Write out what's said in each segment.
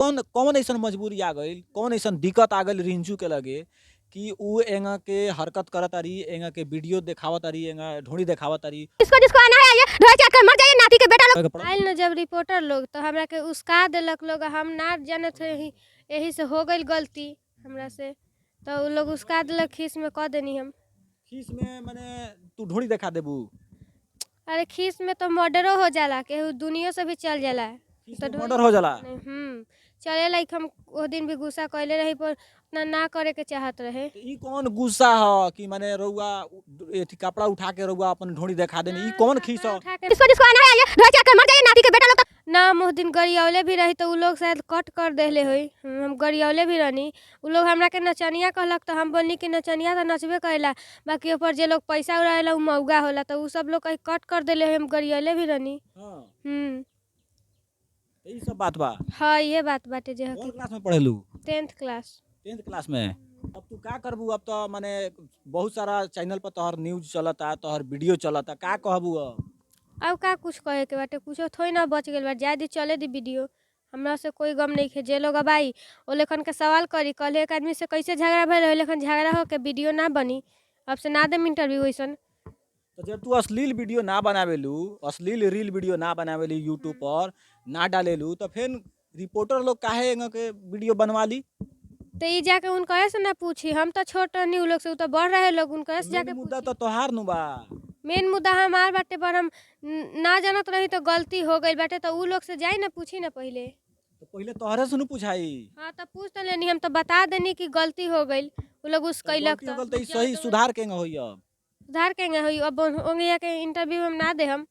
कौन कौन ऐसन मजबूरी आ गइल, कौन ऐसन दिक्कत आ गइल रिंचू के लगे कि उ एंगा के हरकत करत तारी, एंगा के वीडियो देखावत तारी, एंगा ढोंड़ी देखावत तारी। जिसको जिसको आना है आइए, ढोए चाट कर मर जाइए नाती के बेटा लोग। पड़ा आइल न जब रिपोर्टर लोग तो हमरा के उसका देलक लोग, हम ना जानत रही, यही से हो गइल गलती हमरा से, तो उ लोग उसका देलक, खीस में कह देनी हम। खीस में माने तू ढोंड़ी देखा देबू? अरे खीस में तो मर्डरो हो जाला, केहू दुनिया से भी चल जाला। खीस तो में ढोई मर्डर हो जाला? चले लाइक हम वो दिन भी गुस्सा कैले रही पर उतना ना करे के चाहत रहे। तो ई कौन गुस्सा ह कि माने रउआ एथी कपड़ा उठा के रउआ अपन ढोंड़ी देखा देनी, ई कौन खीस ह? जिसको जिसको आना है आइए, ढोए चाट कर मर जाइए नाती के बेटा लोग। ना उस दिन गरियौले भी रही तो उ लोग शायद कट कर देले होई, हम गरियौले भी रहनी। उ लोग हमरा के नचनिया कहलक तो हम बोलनी कि नचनिया तो नचबे करेला, बाकी ऊपर जे लोग पैसा उड़ावेला उ मौगा होला, तो उ सब लोग कहीं कट कर देले होई, हम गरियौले भी रहनी। हां ई सब बात बा। हाँ ये बात बाटे जे कौन क्लास में पढ़ेलू? 10th class. 10th क्लास में। अब तू का करबू? अब तो माने बहुत सारा चैनल पर तोहर न्यूज़ चलता, तोहर वीडियो चलता, का कहबू अब? अब का कुछ कहे के बाटे, कुछो थोड़ी ना बच गइल बा, जाए दी चले दी वीडियो, हमरा से कोई गम नहीं खे। जे लोग अब आई ओ लेखन के सवाल करी, कल एक आदमी से कैसे झगड़ा भइल रहे, लेखन झगड़ा हो के वीडियो ना बनी, अब से ना देम इंटरव्यू वैसन। तो जब तू अश्लील वीडियो ना बनावेलू, अश्लील रील वीडियो ना बनावेली यूट्यूब पर ना डालेलू, तो फिर रिपोर्टर लोग काहे एंगा के वीडियो बनवा ली? तो ई जाके उनकरे से ना पूछी, हम तो छोट रहनी, उ लोग से उ तो बड़ रहे लोग, उनकरे से जाके मुद्दा पूछी। तो तोहार नु बा। मेन मुद्दा हमार बाटे, पर हम ना जानत रही तो गलती हो गइल बाटे, तो उ लोग से जाई ना पूछी ना पहिले। तो पहले तोहरे से नु पूछाई। हाँ तो पूछ तो लेनी, हम तो बता देनी कि गलती हो गइल, उ लोग उस कैलक गलती हो गल तो ई सही सुधार केंगा होई अब? सुधार केंगे होई, अब ओंगिया के इंटरव्यू हम ना दे हम,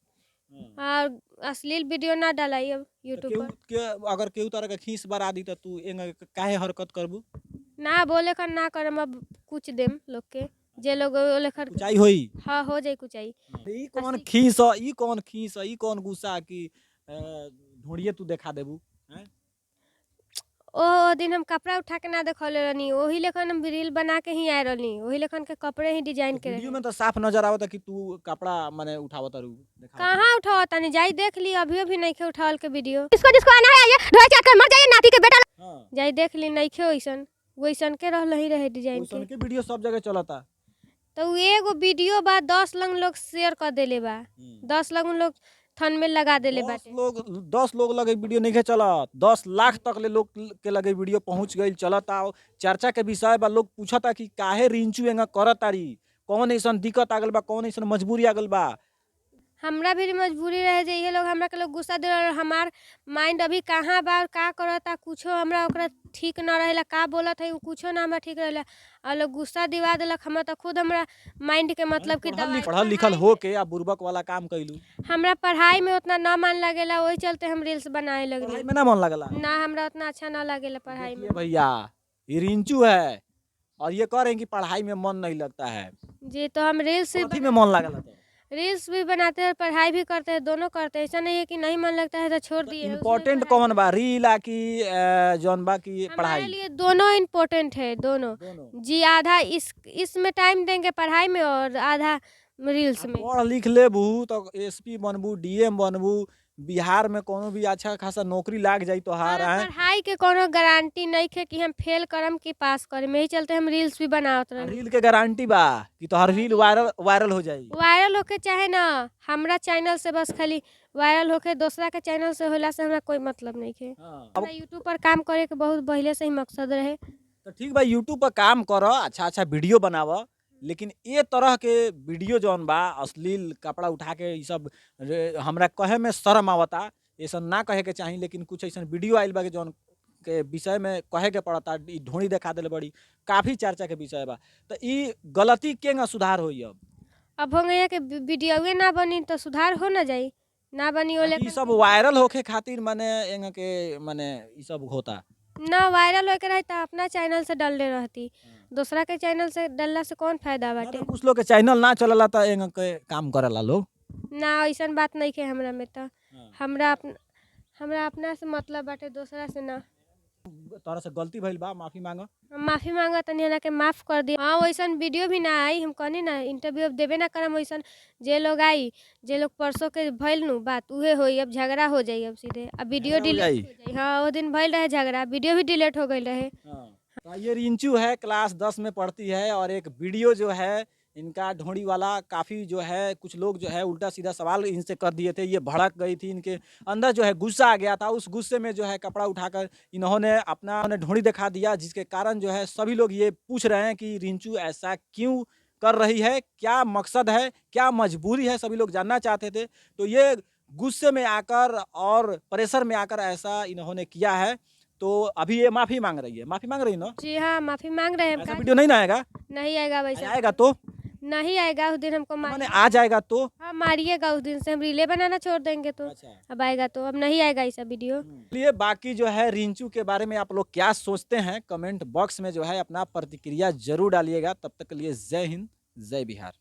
और अश्लील वीडियो ना डालाई अब तो यूट्यूब केहू पर। के अगर केहू तरह के खीस बरा दी तो तू एंगा काहे हरकत करबू? ना बोले कर ना करम, अब कुछ देम लोग के, जे लोग ओ लेखर। कुचाई होई? हाँ हो जाई कुछ आई। ई कौन खीस ह, ई कौन खीस ह, ई कौन गुस्सा कि ढोंड़िए तू देखा देबू? हैं? ओ दिन हम कपड़ा उठा के ना देखौले रहनी, ओही लेखन हम रील बना के ही आए रहनी, ओही लेखन के कपड़े ही डिजाइन के वीडियो रहे। में तो साफ नजर आवता कि तू कपड़ा माने उठावत तारू, दिखावत तारू। कहाँ उठावा तानी, जाई देख ली, अभी भी नहीं खे उठावल के वीडियो। जिसको जिसको आना है आइए, ढोए चाट कर मर जाइए नाती के बेटा लोग। हां जाई देख ली, नहीं खे वैसन, वैसन के रहल ही रहे डिजाइन ओइसन के। के वीडियो सब जगह चलता। तो उ एगो वीडियो बा 10 लोग शेयर कर देले बा, 10 लोग थन में लगा देले बाटे। 10 लोग लगे वीडियो नहीं चलत, 10 लाख तक ले लोग के लगे वीडियो पहुंच गई चलता। चर्चा के विषय बा, लोग पूछता कि काहे रिंचू एंगा करत तारी, कौन ऐसन दिक्कत आ गल बा, कौन ऐसन मजबूरी आ गल बा। हमरा भी मजबूरी रहे जे ये लोग हमरा के लोग गुस्सा दे रहे, हमार माइंड अभी कहाँ बा, का करता, कुछो हमरा ओकरा ठीक न रहेला, का बोलत है उ कुछो ना हमरा ठीक रहेला, और लोग गुस्सा दिवा देलक। हमरा तो खुद हमरा माइंड के मतलब कि पढ़ल लिखल हो के आ बुर्बक वाला काम कैलू। हमरा पढ़ाई में उतना ना मन लगेला, वही चलते हम रील्स बनाए पढ़ाई लगनी। में ना मन लगला? ना हमरा उतना अच्छा ना लगेला पढ़ाई में। देखिए भैया, ये रिंचू है और ये कह रहे हैं कि पढ़ाई में मन नहीं लगता है। जी तो हम कथी में मन लगला? तो रील्स भी बनाते हैं, पढ़ाई भी करते हैं, दोनों करते हैं, ऐसा नहीं है कि नहीं मन लगता है तो छोड़ दिए। इम्पोर्टेंट कौन बा, रील आ कि जौन बा की हमारे पढ़ाई? लिए दोनों इम्पोर्टेंट है, दोनों। जी आधा इसमें टाइम देंगे पढ़ाई में और आधा रील्स में। पढ़ लिख लेबू तो एसपी बनबू, डीएम बनबू, बिहार में कोनो भी अच्छा खासा नौकरी लाग जाई तो हार है। पढ़ाई के कोनो गारंटी नहीं है कि हम फेल करम कि पास करम, यही चलते हम रील्स भी बनावत रहे। रील के गारंटी बा कि तोहर रील वायरल हो जाई? वायरल होके चाहे ना, हमरा चैनल से बस खाली वायरल होके, दूसरा के चैनल से होला से हमरा कोई मतलब नहीं है। हमरा यूट्यूब पर काम करे के बहुत पहले से ही मकसद रहे। तो ठीक बा, यूट्यूब पर काम कर, अच्छा अच्छा वीडियो बनाव, लेकिन ये तरह के वीडियो जौन बा अश्लील कपड़ा उठा के ई सब हमरा कहे में शर्म आवता, ऐसा ना कहे के चाही। लेकिन कुछ ऐसा वीडियो आइल बा कि जौन के विषय में कहे के पड़ता, ई ढोंड़ी देखा देले बड़ी, काफी चर्चा के विषय बा। तो ई गलती केंगा सुधार होई अब हो गया कि वीडियोवे ना बनी तो सुधार हो ना जाई, ना बनी ओले ई सब वायरल होखे खातिर माने एंगा के माने ई सब होता। ना वायरल होके रही तो अपना चैनल से डालले रहती, दूसरा के चैनल से डालला से कौन फायदा बाटे। कुछ लोग के चैनल ना चलला तो एंगा के काम करेला लोग। ना ऐसन बात नहीं है हमरा में, तो हमरा अपना से मतलब बाटे, दूसरा से ना। तोरा से गलती भइल बा, माफी मांग। हम माफ़ी मांगा तनी हमरा के माफ़ कर दी। हाँ, वैसन वीडियो भी ना आई, हम कहनी ना इंटरव्यू अब देबे ना करम वैसन। जे लोग आई, जे लोग परसों के भइल नु बात उहे होई, अब झगड़ा हो जाई अब सीधे। अब वीडियो झगड़ा हो डिलीट जाई? हो जाई। हाँ, वो दिन भइल रहे झगड़ा, वीडियो भी डिलीट हो गइल रहे। हाँ। तो ये रिंचू है, क्लास 10 में पढ़ती है और एक वीडियो जो है इनका ढोंडी वाला काफ़ी जो है कुछ लोग जो है उल्टा-सीधा सवाल इनसे कर दिए थे। ये भड़क गई थी, इनके अंदर जो है गुस्सा आ गया था। उस गुस्से में जो है कपड़ा उठाकर इन्होंने अपना ढोंडी दिखा दिया, जिसके कारण जो है सभी लोग ये पूछ रहे हैं कि रिंचू ऐसा क्यों कर रही है? क्या मकसद है? क्या मजबूरी है? सभी लोग जानना चाहते थे। तो ये गुस्से में आकर और प्रेशर में आकर ऐसा इन्होंने किया है। तो अभी ये माफ़ी माँग रही है। माफ़ी माँग रही है ना? जी हाँ, माफ़ी माँग रहे हैं हम। ऐसा का वीडियो नहीं ना आएगा? नहीं आएगा वैसा आएगा वीडियो। तो? नहीं आएगा, उस दिन हमको माने मारिए। आ जाएगा तो? हाँ, मारिएगा उस दिन से हम रीले बनाना छोड़ देंगे तो। अच्छा। अब आएगा तो, अब नहीं आएगा ऐसा वीडियो। चलिए बाकी जो है रिंचू के बारे में आप लोग क्या सोचते हैं? कमेंट बॉक्स में जो है अपना प्रतिक्रिया ज़रूर डालिएगा। तब तक के लिए जय हिंद, जय बिहार।